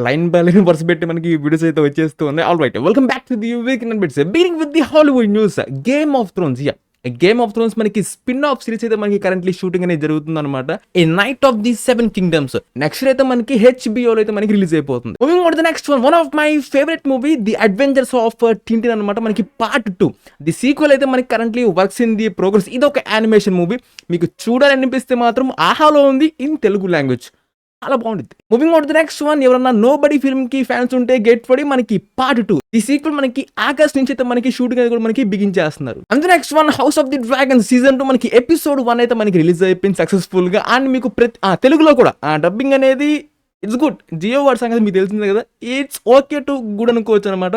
Line by line వరుస పెట్టి మనకి వీడియోస్ అయితే వచ్చేస్తూ ఉన్నాయి. Alright, welcome back to the weekend and bits beginning with the Hollywood news. Game of Thrones, Game of Thrones మనకి spin off series అయితే మనకి కరెంట్లీ షూటింగ్ అనేది జరుగుతుంది అనమాట. A Knight of the 7 Kingdoms next అయితే మనకి HBO లో అయితే మనకి రిలీజ్ అయిపోతుంది. Moving on to the next one of my favourite movie The Adventures of Tintin అనమాట. మనకి పార్ట్ 2 ది సీక్వెల్ అయితే మనకి currently works in the progress. ఇది ఒక యానిమేషన్ మూవీ. మీకు చూడాలనిపిస్తే మాత్రం ఆహాలో ఉంది ఇన్ తెలుగు లాంగ్వేజ్, చాలా బాగుంటుంది. Moving on to the next one, ఎవరన్నా నో బడీ ఫిల్మ్ కి ఫ్యాన్స్ ఉంటే గెట్ రెడీ, మనకి పార్ట్ 2 ఈ సీక్వెల్ మనకి ఆగస్ట్ నుంచి అయితే మనకి షూటింగ్ అనేది కూడా మనకి బిగించేస్తున్నారు. And the next one, House of the Dragon season 2 మనకి ఎపిసోడ్ 1 అయితే మనకి రిలీజ్ అయిపోయింది సక్సెస్ఫుల్ గా. అండ్ మీకు తెలుగులో కూడా డబ్బింగ్ అనేది ఇట్స్ గుడ్. జియో వాడి సంగతి మీకు తెలిసిందే కదా, ఇట్స్ ఓకే టు గుడ్ అనుకోవచ్చు అనమాట.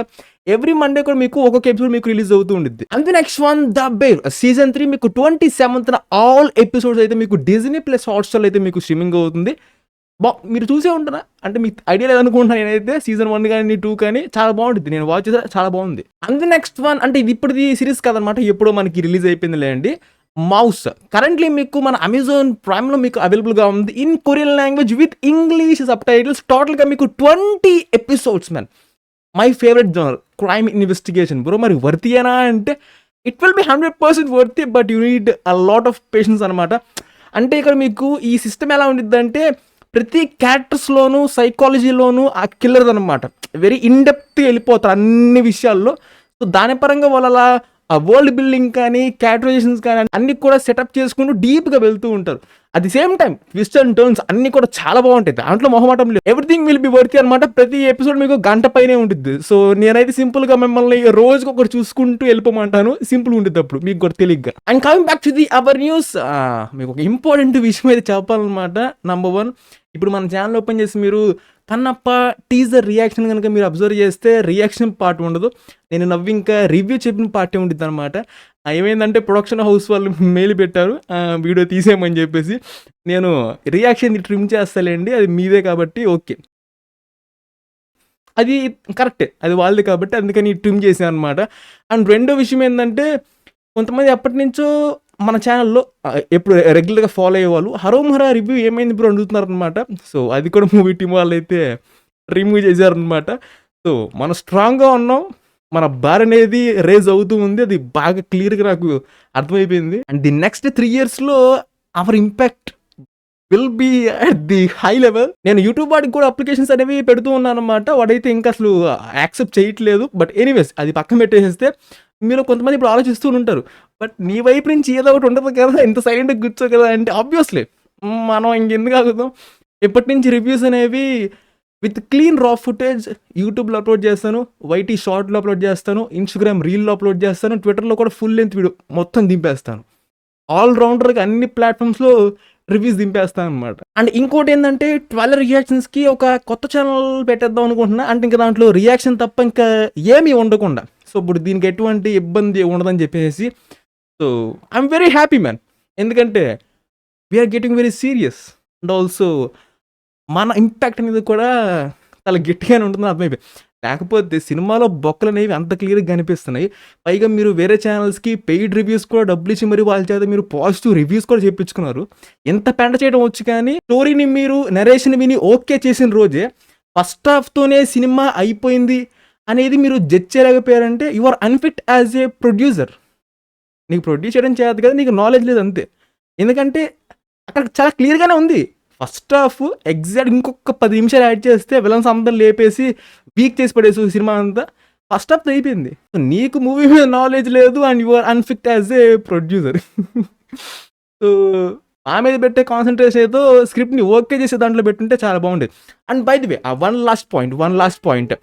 ఎవ్రీ మండే కూడా మీకు ఒక్కొక్క ఎపిసోడ్ మీకు రిలీజ్ అవుతూ ఉంటుంది. And the next one, the Bear season 3 మీకు 27th ఆల్ ఎపిసోడ్స్ అయితే మీకు డిజ్నీ ప్లస్ హాట్స్టార్ అయితే మీకు స్ట్రీమింగ్ అవుతుంది. మీరు చూసే ఉంటారా అంటే మీకు ఐడియా లేదనుకుంటున్నాను నేనైతే. సీజన్ 1 కానీ 2 కానీ చాలా బాగుంటుంది, నేను వాచ్ చేసా, చాలా బాగుంది. అండ్ నెక్స్ట్ వన్, అంటే ఇది ఇప్పటిది సిరీస్ కాదనమాట, ఎప్పుడో మనకి రిలీజ్ అయిపోయింది లేండి. మౌస్ కరెంట్లీ మీకు మన అమెజాన్ ప్రైమ్ లో మీకు అవైలబుల్గా ఉంది in Korean language with English subtitles. టోటల్గా మీకు 20 episodes man. My favourite genre crime investigation bro. మరి వర్తియేనా అంటే it will be 100% worthy, but you need a lot of patience అనమాట. అంటే ఇక్కడ మీకు ఈ సిస్టమ్ ఎలా ఉండిద్ది అంటే ప్రతి క్యారెక్టర్స్లోనూ సైకాలజీలోనూ ఆ కిల్లర్ అనమాట. వెరీ ఇన్డెప్త్ వెళ్ళిపోతారు అన్ని విషయాల్లో. సో దాని పరంగా వాళ్ళ ఆ వరల్డ్ బిల్డింగ్ కానీ క్యారెక్టరైజేషన్స్ కానీ అన్ని కూడా సెటప్ చేసుకుంటూ డీప్గా వెళ్తూ ఉంటారు. At the same time twist and turns అన్ని కూడా చాలా బాగుంటాయి, దాంట్లో మొహమాటం లేదు. ఎవ్రీథింగ్ విల్ బి వర్తి అనమాట. ప్రతి ఎపిసోడ్ మీకు గంట పైనే ఉంటుంది. సో నేనైతే సింపుల్గా మిమ్మల్ని రోజుకి ఒకటి చూసుకుంటూ వెళ్ళిపోమంటాను, సింపుల్ ఉంటుంది అప్పుడు మీకు కూడా తెలియగా. And coming back to the our news, మీకు ఒక ఇంపార్టెంట్ విషయం అయితే చెప్పాలన్నమాట. నంబర్ 1, ఇప్పుడు మన ఛానల్ ఓపెన్ చేసి మీరు కన్నప్ప టీజర్ రియాక్షన్ కనుక మీరు అబ్జర్వ్ చేస్తే రియాక్షన్ పార్ట్ ఉండదు. నేను నవ్వి ఇంకా రివ్యూ చెప్పిన పార్టీ ఉంటుంది అనమాట. ఏమైందంటే ప్రొడక్షన్ హౌస్ వాళ్ళు మెయిల్ పెట్టారు వీడియో తీసేయమని చెప్పేసి. నేను రియాక్షన్ ట్రిమ్ చేస్తాలేండి, అది మీదే కాబట్టి ఓకే, అది కరెక్టే, అది వాళ్ళది కాబట్టి అందుకని ట్రిమ్ చేసాను అనమాట. అండ్ రెండో విషయం ఏంటంటే కొంతమంది ఎప్పటి నుంచో మన ఛానల్లో ఎప్పుడు రెగ్యులర్గా ఫాలో అయ్యేవాళ్ళు హరోం హరా రివ్యూ ఏమైంది ఇప్పుడు అడుగుతున్నారు అనమాట. సో అది కూడా మూవీ టీం వాళ్ళు అయితే రిమూవ్ చేశారనమాట. సో మనం స్ట్రాంగ్గా ఉన్నాం, మన బార్ అనేది రేజ్ అవుతూ ఉంది, అది బాగా క్లియర్గా నాకు అర్థమైపోయింది. అండ్ ది నెక్స్ట్ 3 yearsలో our impact will be at the high level. నేను యూట్యూబ్ వాడికి కూడా అప్లికేషన్స్ అనేవి పెడుతూ ఉన్నాను అనమాట. వాడైతే ఇంకా అసలు యాక్సెప్ట్ చేయట్లేదు. బట్ ఎనీవేస్ అది పక్కన పెట్టేసేస్తే మీరు కొంతమంది ఇప్పుడు ఆలోచిస్తూ ఉంటారు, బట్ నీ వైపు నుంచి ఏదో ఒకటి ఉండదు కదా, ఇంత సైలెంట్గా కూర్చో కదా అంటే ఆబ్వియస్లీ మనం ఇంకెందుకు ఆగుతాం. ఇప్పటి నుంచి రివ్యూస్ అనేవి విత్ క్లీన్ రా ఫుటేజ్ యూట్యూబ్లో అప్లోడ్ చేస్తాను, వైటీ షార్ట్లో అప్లోడ్ చేస్తాను, ఇన్స్టాగ్రామ్ రీల్లో అప్లోడ్ చేస్తాను, ట్విట్టర్లో కూడా ఫుల్ లెంత్ వీడియో మొత్తం దింపేస్తాను. ఆల్రౌండర్గా అన్ని ప్లాట్ఫామ్స్లో రివ్యూస్ దింపేస్తాను అనమాట. అండ్ ఇంకోటి ఏంటంటే 12 రియాక్షన్స్కి ఒక కొత్త ఛానల్ పెట్టేద్దాం అనుకుంటున్నా. అంటే ఇంకా దాంట్లో రియాక్షన్ తప్ప ఇంకా ఏమీ ఉండకుండా, సో ఇప్పుడు దీనికి ఎటువంటి ఇబ్బంది ఉండదని చెప్పేసి. So I'm very happy man, ఎందుకంటే we're getting very serious. And also మన ఇంపాక్ట్ అనేది కూడా చాలా గట్టిగానే ఉంటుందని అర్థమైపోయి. లేకపోతే సినిమాలో బొక్కలు అనేవి అంత క్లియర్గా కనిపిస్తున్నాయి. పైగా మీరు వేరే ఛానల్స్కి పెయిడ్ రివ్యూస్ కూడా డబ్బులు ఇచ్చి మరి వాళ్ళ చేత మీరు పాజిటివ్ రివ్యూస్ కూడా చెప్పించుకున్నారు. ఎంత పెంట చేయడం వచ్చు, కానీ స్టోరీని మీరు నరేషన్ విని ఓకే చేసిన రోజే ఫస్ట్ హాఫ్తోనే సినిమా అయిపోయింది అనేది మీరు జడ్జ్ చేయలేకపోయారంటే you are unfit as a producer. నీకు ప్రొడ్యూస్ చేయడం చేత కదా, నీకు నాలెడ్జ్ లేదు అంతే. ఎందుకంటే అక్కడ చాలా క్లియర్గానే ఉంది, ఫస్ట్ హాఫ్ ఎగ్జాక్ట్ ఇంకొక 10 నిమిషాలు యాడ్ చేస్తే విలన్స్ అందరూ లేపేసి వీక్ చేసి పడేసి సినిమా అంతా ఫస్ట్ హాఫ్ అయిపోయింది. నీకు మూవీ మీద నాలెడ్జ్ లేదు and you are unfit as a producer. So ఆ మీద పెట్టే కాన్సన్ట్రేషన్ ఏదో స్క్రిప్ట్ని ఓకే చేసే దాంట్లో పెట్టుంటే చాలా బాగుండేది. And by the way one last point,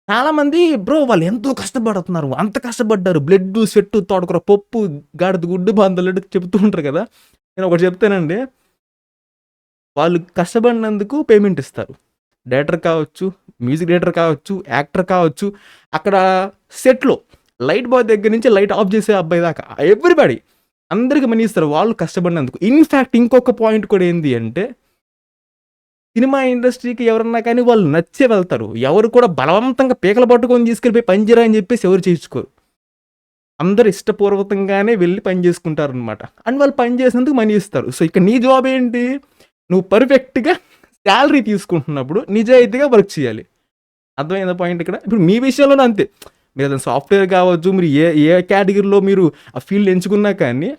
చాలామంది బ్రో వాళ్ళు ఎంతో కష్టపడుతున్నారు, అంత కష్టపడ్డారు, బ్లడ్ స్వెట్ తోటకూర పప్పు గాడిద గుడ్డు బాంధలు చెప్తూ ఉంటారు కదా. నేను ఒకటి చెప్తానండి, వాళ్ళు కష్టపడినందుకు పేమెంట్ ఇస్తారు. డైరెక్టర్ కావచ్చు, మ్యూజిక్ డైరెక్టర్ కావచ్చు, యాక్టర్ కావచ్చు, అక్కడ సెట్లో లైట్ బాయ్ దగ్గర నుంచి లైట్ ఆఫ్ చేసే అబ్బాయి దాకా ఎవ్రీబడి అందరికి మనీ ఇస్తారు వాళ్ళు కష్టపడినందుకు. ఇన్ఫ్యాక్ట్ ఇంకొక పాయింట్ కూడా ఏంది అంటే సినిమా ఇండస్ట్రీకి ఎవరన్నా కానీ వాళ్ళు నచ్చే వెళ్తారు. ఎవరు కూడా బలవంతంగా పీకలు పట్టుకొని తీసుకెళ్ళిపోయి పనిచేయరా అని చెప్పేసి ఎవరు చేయించుకోరు. అందరు ఇష్టపూర్వకంగానే వెళ్ళి పని చేసుకుంటారు అనమాట. అండ్ వాళ్ళు పని చేసినందుకు మనీ ఇస్తారు. సో ఇక్కడ నీ జాబ్ ఏంటి, నువ్వు పర్ఫెక్ట్గా శాలరీ తీసుకుంటున్నప్పుడు నిజాయితీగా వర్క్ చేయాలి. అర్థమైందా పాయింట్ ఇక్కడ? ఇప్పుడు మీ విషయంలోనే అంతే. మీరు ఏదైనా సాఫ్ట్‌వేర్ కావచ్చు, మీరు ఏ ఏ కేటగిరీలో మీరు ఆ ఫీల్డ్ ఎంచుకున్నా కానీ,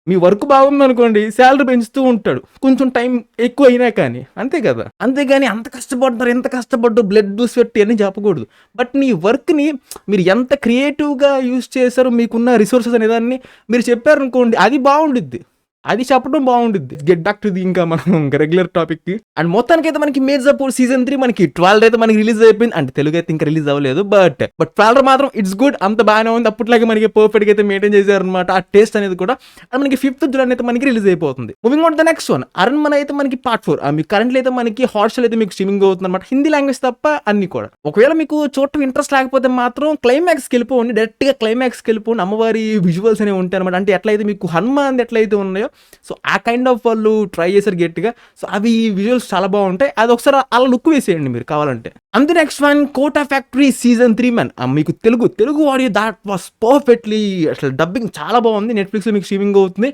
మీ వర్క్ బాగుందనుకోండి శాలరీ పెంచుతూ ఉంటాడు. కొంచెం టైం ఎక్కువయినా కానీ. అంతే కదా! అంతేగాని అంత కష్టపడ్డారు, ఎంత కష్టపడ్డావు బ్లడ్, స్వెట్ అని చెప్పకూడదు. బట్ నీ వర్క్‌ని మీరు ఎంత క్రియేటివ్‌గా యూజ్ చేశారో, మీకున్న రిసోర్సెస్ అనే దాన్ని మీరు చెప్పారనుకోండి, అది బావుండిద్ది. అది చెప్పడం బావుండిద్ది. గెట్ బ్యాక్ టు ది ఇంకా మనం రెగ్యులర్ టాపిక్‌కి. అండ్ మొత్తానికైతే మనకి మిర్జాపూర్ సీజన్ 3 మనకి 12 అయితే మనకి రిలీజ్ అయిపోయింది. అంటే తెలుగు అయితే ఇంకా రిలీజ్ అవ్వలేదు. బట్ ట్రైలర్ మాత్రం ఇట్స్ గుడ్. అంత బాగానే ఉంది. అప్పట్లాగే మనకి పర్ఫెక్ట్‌గా అయితే మెయింటైన్ చేశారనమాట. ఆ టేస్ట్ అనేది కూడా. అండ్ మనకి 5th జూలై అయితే మనకి రిలీజ్ అయిపోతుంది. Moving on to the next one. Aranmanai అయితే మనకి పార్ట్ 4. మీకు కరెంట్‌లీ అయితే మనకి హాట్‌స్టార్‌లో అయితే మీకు స్ట్రీమింగ్ అవుతుందన్నమాట. హిందీ లాంగ్వేజ్ తప్ప అన్ని కూడా. ఒకవేళ మీకు చూడటం ఇంట్రెస్ట్ లేకపోతే మాత్రం క్లైమాక్స్‌కి వెళ్ళిపోండి. డైరెక్ట్‌గా క్లైమాక్స్‌కి వెళ్ళిపోండి. అమ్మవారి విజువల్స్ అనేవి ఉంటాయన్నమాట. అంటే ఎట్లయితే మీకు హనుమాన్‌ది ఎట్లయితే ఉన్నాయో, సో ఆ కైండ్ ఆఫ్ వాళ్ళు ట్రై చేశారు గట్టిగా. సో అవి విజువల్స్ చాలా బాగుంటాయి. అది ఒకసారి అలా లుక్ వేసేయండి మీరు కావాలంటే. అంతే next one Kota factory season 3 man. మీకు Telugu audio that was perfectly అసలు డబ్బింగ్ చాలా బాగుంది. నెట్‌ఫ్లిక్స్‌లో మీకు స్ట్రీమింగ్ అవుతుంది.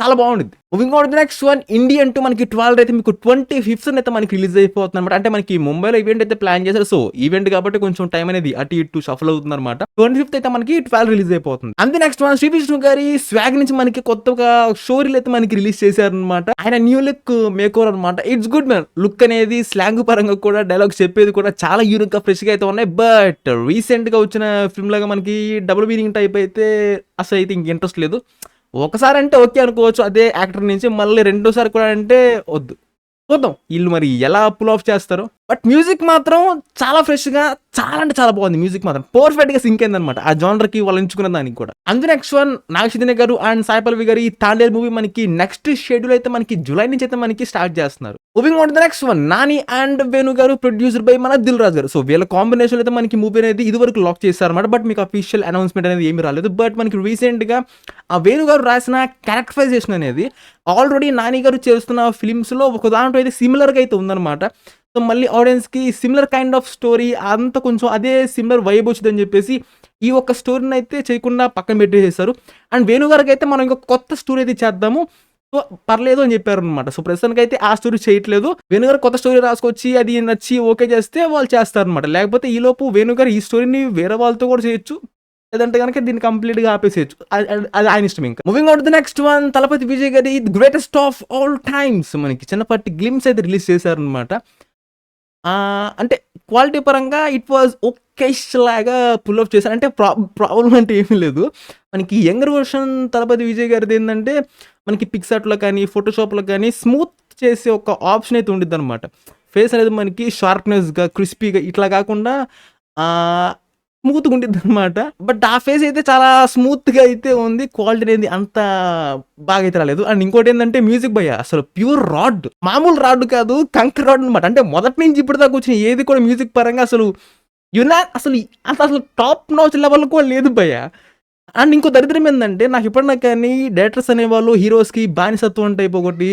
చాలా బాగుండిద్ది. Moving on to the next one Indian 2 మనకి 12 అయితే మీకు 25th అయితే మనకి రిలీజ్ అయిపోతుంది అనమాట. అంటే మనకి ముంబైలో ఈవెంట్ అయితే ప్లాన్ చేశారు. సో ఈవెంట్ కాబట్టి కొంచెం టైం అనేది అటు ఇటు షఫల్ అవుతుంది అనమాట. 25th అయితే మనకి 12 రిలీజ్ అయిపోతుంది. అంతే నెక్స్ట్ వన్ శ్రీ విష్ణు గారి స్వాగ్ నుంచి మనకి కొత్తగా షోరీలు అయితే మనకి రిలీజ్ చేశారనమాట. ఆయన న్యూ లుక్ మేక్ ఓవర్ అనమాట. It's good man. లుక్ అనేది స్లాంగ్ పరంగా కూడా డైలాగ్స్ చెప్పేది కూడా చాలా యూనిక్ గా ఫ్రెష్ గా అయితే ఉన్నాయి. బట్ రీసెంట్ గా వచ్చిన ఫిల్మ్ లాగా మనకి డబుల్ మీనింగ్ టైప్ అయితే అసలు అయితే ఇంక ఇంట్రెస్ట్ లేదు. ఒకసారి అంటే ఓకే అనుకోవచ్చు అదే యాక్టర్ నుంచి, మళ్ళీ రెండోసారి కూడా అంటే వద్దు. చూద్దాం వీళ్ళు మరి ఎలా పుల్ ఆఫ్ చేస్తారో. బట్ మ్యూజిక్ మాత్రం చాలా ఫ్రెష్గా చాలా అంటే చాలా బాగుంది. మ్యూజిక్ మాత్రం పర్ఫెక్ట్గా సింక్ అయిందనమాట ఆ జానర్కి వాళ్ళు ఎంచుకున్న దానికి కూడా. అందు నెక్స్ట్ వన్ నాగ చైతన్య గారు అండ్ సాయి పల్లవి గారి తాండేల్ మూవీ మనకి నెక్స్ట్ షెడ్యూల్ అయితే మనకి జూలై నుంచి అయితే మనకి స్టార్ట్ చేస్తున్నారు. Moving on to the next one Nani and Venu గారు ప్రొడ్యూసర్ బై మన దిల్ రాజు గారు. సో వీళ్ళ కాంబినేషన్ అయితే మనకి మూవీ అనేది ఇది వరకు లాక్ చేశారన్నమాట. బట్ మీకు అఫీషియల్ అనౌన్స్మెంట్ అనేది ఏమీ రాలేదు. బట్ మనకి రీసెంట్గా ఆ వేణు గారు రాసిన క్యారెక్టరైజేషన్ అనేది ఆల్రెడీ నాని గారు చేస్తున్న ఫిలిమ్స్లో ఒక దాంట్లో అయితే సిమిలర్గా అయితే ఉందన్నమాట. సో మళ్ళీ ఆడియన్స్కి సిమిలర్ కైండ్ ఆఫ్ స్టోరీ అంతా కొంచెం అదే సిమిలర్ వైబ్ వచ్చిందని చెప్పేసి ఈ ఒక్క స్టోరీని అయితే చేయకుండా పక్కన పెట్టేసేసారు. అండ్ వేణుగారికి అయితే మనం ఇంకా కొత్త స్టోరీ అయితే చేద్దాము, సో పర్లేదు అని చెప్పారు అనమాట. సో ప్రస్తుతానికి అయితే ఆ స్టోరీ చేయట్లేదు. వేణుగారు కొత్త స్టోరీ రాసుకొచ్చి అది నచ్చి ఓకే చేస్తే వాళ్ళు చేస్తారనమాట. లేకపోతే ఈలోపు వేణుగారు ఈ స్టోరీని వేరే వాళ్ళతో కూడా చేయొచ్చు, లేదంటే కనుక దీన్ని కంప్లీట్గా ఆపేసేయచ్చు. అది ఆయన ఇష్టం. ఇంకా moving on to the next one Thalapathy Vijay గారి the greatest of all times మనకి చిన్నపాటి గ్లిమ్స్ అయితే రిలీజ్ చేశారనమాట. అంటే క్వాలిటీ పరంగా ఇట్ వాజ్ ఓకేష్ లాగా పుల్ ఆఫ్ చేశారు. అంటే ప్రాబ్లం అంటే ఏమీ లేదు. మనకి యంగర్ వర్షన్ తలపతి విజయ్ గారిది ఏంటంటే మనకి పిక్సార్ట్లో కానీ ఫోటోషాప్లో కానీ స్మూత్ చేసే ఒక ఆప్షన్ అయితే ఉండిద్ది అనమాట. ఫేస్ అనేది మనకి షార్ప్నెస్గా క్రిస్పీగా ఇట్లా కాకుండా స్మూత్గా ఉంటుంది అనమాట. బట్ ఆ ఫేస్ అయితే చాలా స్మూత్గా అయితే ఉంది. క్వాలిటీ అనేది అంత బాగా అయితే రాలేదు. అండ్ ఇంకోటి ఏంటంటే మ్యూజిక్ భయ్య అసలు ప్యూర్ రాడ్, మామూలు రాడ్ కాదు, కంకర్ రాడ్ అనమాట. అంటే మొదటి నుంచి ఇప్పుడు దాకా వచ్చిన ఏది కూడా మ్యూజిక్ పరంగా అసలు అసలు టాప్ నాచ్ లెవెల్ కూడా లేదు భయ్య. అండ్ ఇంకో దరిద్రం ఏంటంటే నాకు ఎప్పుడన్నా కానీ డైరెక్టర్స్ అనేవాళ్ళు హీరోస్కి బానిసత్వం టైప్ ఒకటి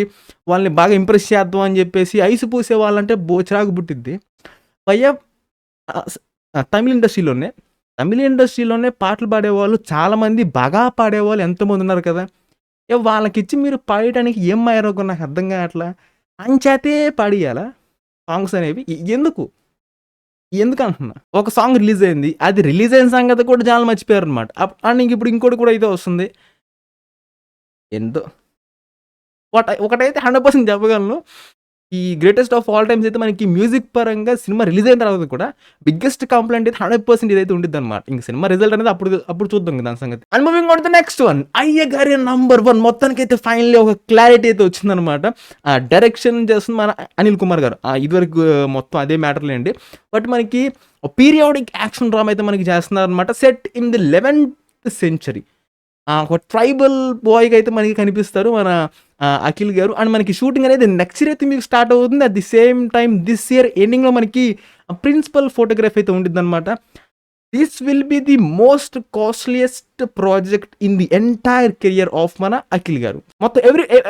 వాళ్ళని బాగా ఇంప్రెస్ చేద్దాం అని చెప్పేసి ఐసు పూసే వాళ్ళంటే చిరాకు పుట్టిద్ది భయ్య. తమిళ ఇండస్ట్రీలోనే పాటలు పాడేవాళ్ళు చాలామంది, బాగా పాడేవాళ్ళు ఎంతోమంది ఉన్నారు కదా. వాళ్ళకిచ్చి మీరు పాడటానికి ఏం మాయరోగం నాకు అర్థం కావట్లా. అంచేతే పాడియాలా సాంగ్స్ అనేవి? ఎందుకు అంటున్నా. ఒక సాంగ్ రిలీజ్ అయింది, అది రిలీజ్ అయిన సంగతి కూడా జనాలు మర్చిపోయారు అనమాట. అండ్ ఇప్పుడు ఇంకోటి కూడా అయితే వస్తుంది. ఎంతో ఒకటైతే 100% చెప్పగలను, ఈ గ్రేటెస్ట్ ఆఫ్ ఆల్ టైమ్స్ అయితే మనకి మ్యూజిక్ పరంగా సినిమా రిలీజ్ అయిన తర్వాత కూడా బిగ్గెస్ట్ కంప్లైంట్ అయితే 100% ఇదైతే ఉండిద్ది అనమాట. ఇంక సినిమా రిజల్ట్ అనేది అప్పుడు చూద్దాం దాని సంగతి. And moving on to the next one అయ్య గారి నంబర్ 1 మొత్తానికి అయితే ఫైనల్లీ ఒక క్లారిటీ అయితే వచ్చిందనమాట. డైరెక్షన్ చేస్తుంది మన అనిల్ కుమార్ గారు. ఇదివరకు మొత్తం అదే మ్యాటర్లేండి. బట్ మనకి పీరియాడిక్ యాక్షన్ డ్రామా అయితే మనకి చేస్తున్నారు అనమాట. Set in the 11th century. ఒక ట్రైబల్ బాయ్గా అయితే మనకి కనిపిస్తారు మన అఖిల్ గారు. అండ్ మనకి షూటింగ్ అనేది నెక్స్ట్ ఇయర్ అయితే మీకు స్టార్ట్ అవుతుంది. At the same time this year ఎండింగ్లో మనకి ప్రిన్సిపల్ ఫోటోగ్రఫీ అయితే ఉండిద్ది అనమాట. This will be the most costliest project in the entire career of మన అఖిల్ గారు. మొత్తం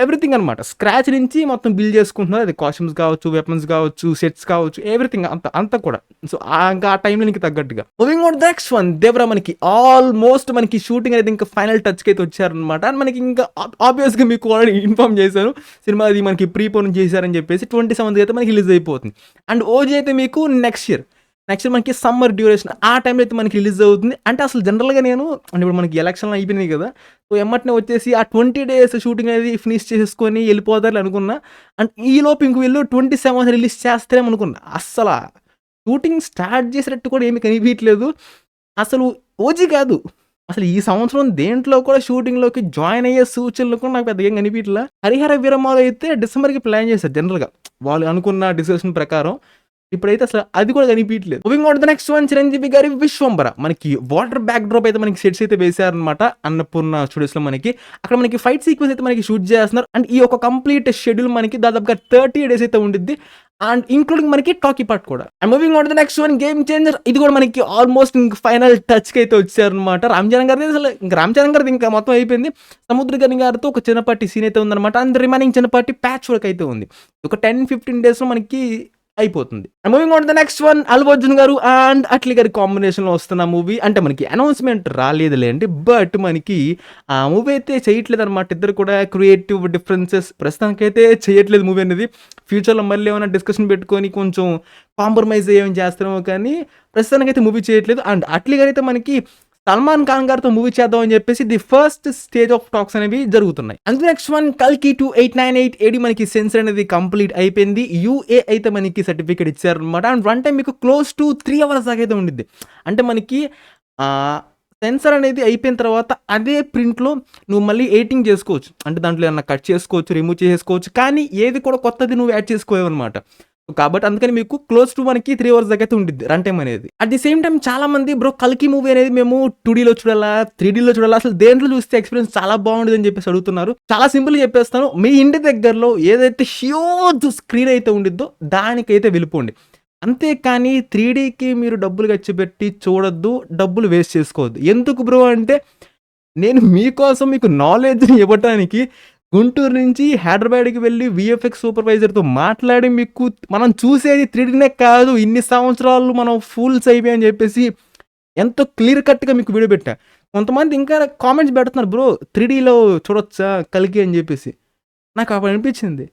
ఎవ్రీథింగ్ అనమాట. స్క్రాచ్ నుంచి మొత్తం బిల్డ్ చేసుకుంటున్నారు. అది కాస్ట్యూమ్స్ కావచ్చు, వెపన్స్ కావచ్చు, సెట్స్ కావచ్చు, ఎవ్రీథింగ్ అంతా కూడా. సో ఇంకా ఆ టైంలో నీకు తగ్గట్టుగా. Moving on next one, Devara మనకి ఆల్మోస్ట్ మనకి షూటింగ్ అనేది ఇంకా ఫైనల్ టచ్కి అయితే వచ్చారనమాట. అండ్ మనకి ఇంకా ఆబ్వియస్గా మీకు ఆల్రెడీ ఇన్ఫార్మ్ చేశాను, సినిమా అది మనకి ప్రీపోన్ చేశారని చెప్పేసి 27th అయితే మనకి రిలీజ్ అయిపోతుంది. అండ్ ఓజీ అయితే మీకు నెక్స్ట్ ఇయర్ మనకి సమ్మర్ డ్యూరేషన్ ఆ టైంలో అయితే మనకి రిలీజ్ అవుతుంది. అంటే అసలు జనరల్గా నేను అంటే ఇప్పుడు మనకి ఎలక్షన్లు అయిపోయినాయి కదా, సో ఎమ్మటనే వచ్చేసి ఆ 20 days షూటింగ్ అనేది ఫినిష్ చేసుకొని వెళ్ళిపోతారని అనుకున్నా. అండ్ ఈలోపు ఇంక వీళ్ళు 27th రిలీజ్ చేస్తారేమో అనుకున్నా. అస్సలు షూటింగ్ స్టార్ట్ చేసేటట్టు కూడా ఏమి కనిపించట్లేదు. అసలు ఓజీ కాదు, అసలు ఈ సంవత్సరం దేంట్లో కూడా షూటింగ్లోకి జాయిన్ అయ్యే సూచనలు కూడా నాకు పెద్దగా ఏం కనిపించట్లా. హరిహర వీరమాలు అయితే డిసెంబర్కి ప్లాన్ చేశారు జనరల్గా వాళ్ళు అనుకున్న డిస్కషన్ ప్రకారం. ఇప్పుడైతే అసలు అది కూడా కనిపించలేదు. Moving on the next one, Chiranjeevi గారి విశ్వంబర మనకి వాటర్ బ్యాక్ డ్రాప్ అయితే మనకి సెట్స్ అయితే వేసారనమాట అన్నపూర్ణ స్టూడియోస్ లో. మనకి అక్కడ మనకి ఫైట్ సీక్వెన్స్ అయితే మనకి షూట్ చేస్తున్నారు. అండ్ ఈ ఒక కంప్లీట్ షెడ్యూల్ మనకి దాదాపుగా 30 days అయితే ఉండిద్ది. అండ్ ఇంక్లూడింగ్ మనకి టాకీ పార్ట్ కూడా. And moving on the next one, game changer. ఇది కూడా మనకి ఆల్మోస్ట్ ఇంక ఫైనల్ టచ్కి అయితే వచ్చారనమాట. రామ్ చరణ్ గారిది అసలు ఇంకా రామ్ చరణ్ గారిది ఇంకా మొత్తం అయిపోయింది. సముద్రగని గారితో ఒక చిన్నపాటి సీన్ అయితే ఉందన్నమాట. అండ్ రిమైనింగ్ చిన్నపాటి ప్యాచ్ వర్క్ అయితే ఉంది. ఒక 10-15 days మనకి అయిపోతుంది. Moving on the next one, Allu Arjun గారు అండ్ అట్లీ గారి కాంబినేషన్లో వస్తున్న మూవీ. అంటే మనకి అనౌన్స్మెంట్ రాలేదులేండి, బట్ మనకి ఆ మూవీ అయితే చేయట్లేదు అనమాట. ఇద్దరు కూడా క్రియేటివ్ డిఫరెన్సెస్ ప్రస్తుతానికైతే చేయట్లేదు మూవీ అనేది. ఫ్యూచర్లో మళ్ళీ ఏమైనా డిస్కషన్ పెట్టుకొని కొంచెం కాంప్రమైజ్ ఏమైనా చేస్తారేమో కానీ ప్రస్తుతానికైతే మూవీ చేయట్లేదు. అండ్ అట్లీ గారు అయితే మనకి సల్మాన్ ఖాన్ గారితో మూవీ చేద్దాం అని చెప్పేసి the first stage of talks అనేవి జరుగుతున్నాయి. అండ్ నెక్స్ట్ వన్, కల్కి 2898 AD మనకి సెన్సర్ అనేది కంప్లీట్ అయిపోయింది. UA అయితే మనకి సర్టిఫికేట్ ఇచ్చారనమాట. అండ్ రన్ టైం మీకు క్లోజ్ టు 3 hours దాకా అయితే ఉండిద్ది. అంటే మనకి సెన్సర్ అనేది అయిపోయిన తర్వాత అదే ప్రింట్లో నువ్వు మళ్ళీ ఎడిటింగ్ చేసుకోవచ్చు. అంటే దాంట్లో ఏమన్నా కట్ చేసుకోవచ్చు, రిమూవ్ చేసుకోవచ్చు, కానీ ఏది కూడా కొత్తది నువ్వు యాడ్ చేసుకోలేవు అనమాట. కాబట్టి అందుకని మీకు క్లోజ్ టు మనకి 3 hours దాకా అయితే ఉండిద్ది రన్ టైం అనేది. అట్ ది సేమ్ టైం చాలా మంది బ్రో కల్కి మూవీ అనేది మేము 2Dలో చూడాలా, 3Dలో చూడాలా, అసలు దేంట్లో చూస్తే ఎక్స్పీరియన్స్ చాలా బాగుంటుంది అని చెప్పేసి అడుగుతున్నారు. చాలా సింపుల్ చెప్పేస్తాను, మీ ఇంటి దగ్గరలో ఏదైతే హ్యూజ్ స్క్రీన్ అయితే ఉండిద్దో దానికైతే వెళ్ళిపోండి. అంతేకాని 3Dకి మీరు డబ్బులు ఖర్చు పెట్టి చూడొద్దు, డబ్బులు వేస్ట్ చేసుకోవద్దు. ఎందుకు బ్రో అంటే నేను మీకోసం మీకు నాలెడ్జ్ని ఇవ్వటానికి గుంటూరు నుంచి హైదరాబాద్కి వెళ్ళి VFX సూపర్వైజర్తో మాట్లాడి మీకు మనం చూసేది 3Dనే కాదు, ఇన్ని సంవత్సరాలు మనం ఫూల్స్ అయిపోయాయని చెప్పేసి ఎంతో క్లియర్ కట్గా మీకు వీడియో పెట్టా. కొంతమంది ఇంకా కామెంట్స్ పెడుతున్నారు, బ్రో 3Dలో చూడొచ్చా కల్కి అని చెప్పేసి. నాకు అప్పుడు అనిపించింది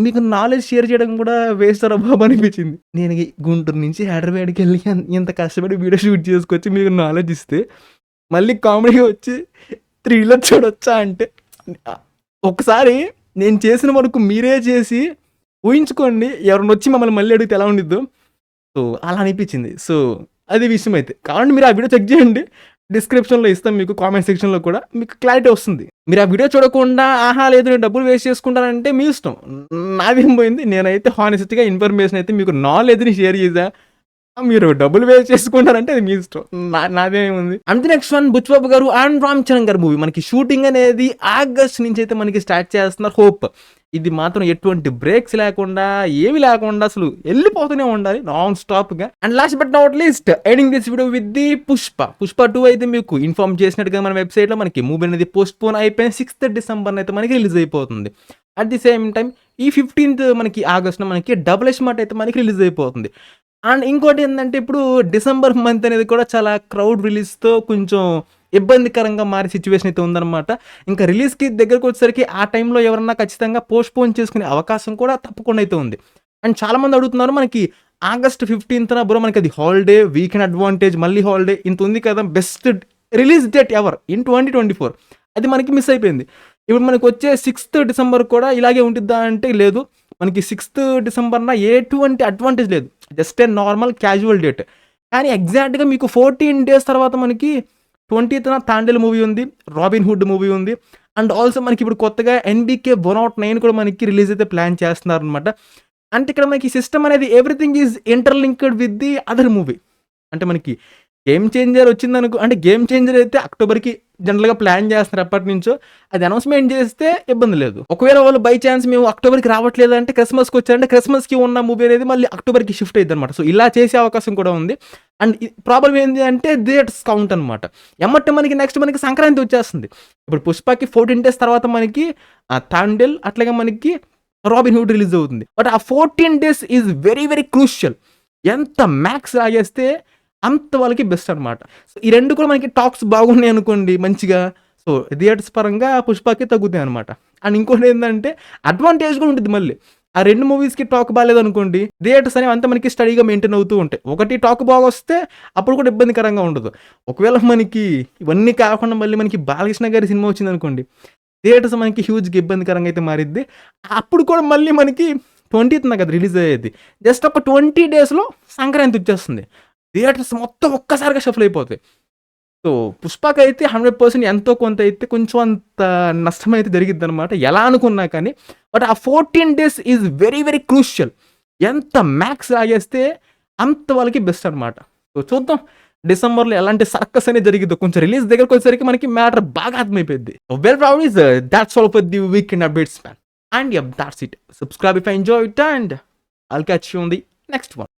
మీకు నాలెడ్జ్ షేర్ చేయడం కూడా వేస్ట్ రా బాబు అనిపించింది. నేను గుంటూరు నుంచి హైదరాబాద్కి వెళ్ళి ఇంత కష్టపడి వీడియో షూట్ చేసుకొచ్చి మీకు నాలెడ్జ్ ఇస్తే మళ్ళీ కామెడీగా వచ్చి 3Dలో చూడొచ్చా అంటే ఒకసారి నేను చేసిన వరకు మీరే చేసి ఊహించుకోండి, ఎవరిని వచ్చి మమ్మల్ని మళ్ళీ అడిగితే ఎలా ఉండిద్దో. సో అలా అనిపించింది. సో అది విషయం అయితే కావాలంటే మీరు ఆ వీడియో చెక్ చేయండి, డిస్క్రిప్షన్లో ఇస్తాం మీకు, కామెంట్ సెక్షన్లో కూడా మీకు క్లారిటీ వస్తుంది. మీరు ఆ వీడియో చూడకుండా ఆహా లేదు నేను డబ్బులు వేస్ట్ చేసుకుంటానంటే మీ ఇష్టం, నాదేం పోయింది. నేనైతే హానెస్ట్గా ఇన్ఫర్మేషన్ అయితే మీకు నాలెడ్జ్ని షేర్ చేసా. మీరు డబ్బులు వేస్ట్ చేసుకుంటారంటే అది మీ ఇష్టం, నాదేముంది. అంతే నెక్స్ట్ వన్, బుచ్చిబాబు గారు అండ్ రామ్ చరణ్ గారు మూవీ మనకి షూటింగ్ అనేది ఆగస్ట్ నుంచి అయితే మనకి స్టార్ట్ చేస్తున్నారు. హోప్ ఇది మాత్రం ఎటువంటి బ్రేక్స్ లేకుండా ఏమి లేకుండా అసలు వెళ్ళిపోతూనే ఉండాలి నాన్ స్టాప్గా. And last but not least ending this video with the Pushpa 2 అయితే మీకు ఇన్ఫార్మ్ చేసినట్టుగా మన వెబ్సైట్లో మనకి మూవీ అనేది పోస్ట్ పోన్ అయిపోయిన 6th December అయితే మనకి రిలీజ్ అయిపోతుంది. అట్ ది సేమ్ టైం ఈ 15th మనకి ఆగస్ట్లో మనకి డబుల్ స్మార్ట్ అయితే మనకి రిలీజ్ అయిపోతుంది. అండ్ ఇంకోటి ఏంటంటే ఇప్పుడు డిసెంబర్ మంత్ అనేది కూడా చాలా క్రౌడ్ రిలీజ్తో కొంచెం ఇబ్బందికరంగా మారే సిచ్యువేషన్ అయితే ఉందన్నమాట. ఇంకా రిలీజ్కి దగ్గరకు వచ్చేసరికి ఆ టైంలో ఎవరన్నా ఖచ్చితంగా పోస్ట్పోన్ చేసుకునే అవకాశం కూడా తప్పకుండా అయితే ఉంది. అండ్ చాలామంది అడుగుతున్నారు మనకి ఆగస్ట్ 15th బ్రో మనకి అది హాలిడే, వీకెండ్ అడ్వాంటేజ్, మళ్ళీ హాలిడే ఇంత ఉంది కదా, best release date ever in 2024 అది మనకి మిస్ అయిపోయింది. ఇప్పుడు మనకి వచ్చే 6th December కూడా ఇలాగే ఉంటుందా అంటే లేదు, మనకి 6th December ఎటువంటి అడ్వాంటేజ్ లేదు, just a normal casual date. కానీ ఎగ్జాక్ట్గా మీకు 14 days తర్వాత మనకి 20th తాండేల్ మూవీ ఉంది, రాబిన్ హుడ్ మూవీ ఉంది. అండ్ ఆల్సో మనకి ఇప్పుడు కొత్తగా NBK 109 కూడా మనకి రిలీజ్ అయితే ప్లాన్ చేస్తున్నారు అనమాట. అంటే ఇక్కడ మనకి సిస్టమ్ అనేది everything is interlinked with the other movie. అంటే మనకి గేమ్ చేంజర్ వచ్చిందనుకో అంటే గేమ్ చేంజర్ అయితే అక్టోబర్‌కి జనరల్‌గా ప్లాన్ చేస్తున్నారు ఎప్పటినుంచో. అది అనౌన్స్‌మెంట్ చేస్తే ఇబ్బంది లేదు. ఒకవేళ వాళ్ళు బై చాన్స్ మేము అక్టోబర్‌కి రావట్లేదంటే క్రిస్మస్‌కి వచ్చారంటే క్రిస్మస్‌కి ఉన్న మూవీ అనేది మళ్ళీ అక్టోబర్‌కి షిఫ్ట్ అయిద్దనమాట. సో, ఇలా చేసే అవకాశం కూడా ఉంది. అండ్ ప్రాబ్లమ్ ఏంది అంటే థియేటర్స్ కౌంట్ అనమాట. ఎమ్మటే మనకి నెక్స్ట్ మనకి సంక్రాంతి వచ్చేస్తుంది. ఇప్పుడు 'పుష్పకి' 14 డేస్ తర్వాత మనకి 'తాండేల్' అట్లాగే మనకి 'రాబిన్ హుడ్' రిలీజ్ అవుతుంది. బట్ ఆ 14 days is very very crucial. ఎంత మ్యాక్స్ లాగేస్తే అంత వాళ్ళకి బెస్ట్ అనమాట. సో, ఈ 2 కూడా మనకి టాక్స్ బాగున్నాయి అనుకోండి మంచిగా. సో, థియేటర్స్ పరంగా 'పుష్పకి' తగ్గుతాయి అనమాట. అండ్ ఇంకోటేందంటే అడ్వాంటేజ్ కూడా ఉండిద్ది మళ్ళీ. ఆ 2 మూవీస్‌కి టాక్ బాలేదనుకోండి, థియేటర్స్ అనేవి అంతా మనకి స్టడీగా మెయింటైన్ అవుతూ ఉంటాయి. ఒకటి టాక్ బాగొస్తే అప్పుడు కూడా ఇబ్బందికరంగా ఉండదు. ఒకవేళ మనకి ఇవన్నీ కాకుండా మళ్ళీ మనకి 'బాలకృష్ణ' గారి సినిమా వచ్చిందనుకోండి, థియేటర్స్ మనకి హ్యూజ్‌గా ఇబ్బందికరంగా అయితే మారిద్ది. అప్పుడు కూడా మళ్ళీ మనకి 20థ్‌న కదా రిలీజ్ అయ్యేది. జస్ట్ ఒక 20 డేస్‌లో సంక్రాంతి వచ్చేస్తుంది. థియేటర్స్ మొత్తం ఒక్కసారిగా షఫుల్ అయిపోతాయి. సో, 'పుష్పకైతే 100% ఎంతో కొంత అయితే కొంచెం అంత నష్టమైతే జరిగిద్దనమాట. ఎలా అనుకున్నా కానీ. బట్ ఆ 14 days is very very crucial. ఎంత మ్యాక్స్ లాగేస్తే అంత వాళ్ళకి బెస్ట్ అనమాట. సో, చూద్దాం డిసెంబర్‌లో ఎలాంటి సర్కస్ అనేది జరిగిద్దో. కొంచెం రిలీజ్ దగ్గరకొచ్చేసరికి మనకి మ్యాటర్ బాగా అర్థమైపోద్ది. Well probably that's all for the weekend updates man. And yup that's it. Subscribe if I enjoy it and I'll catch you on the next one.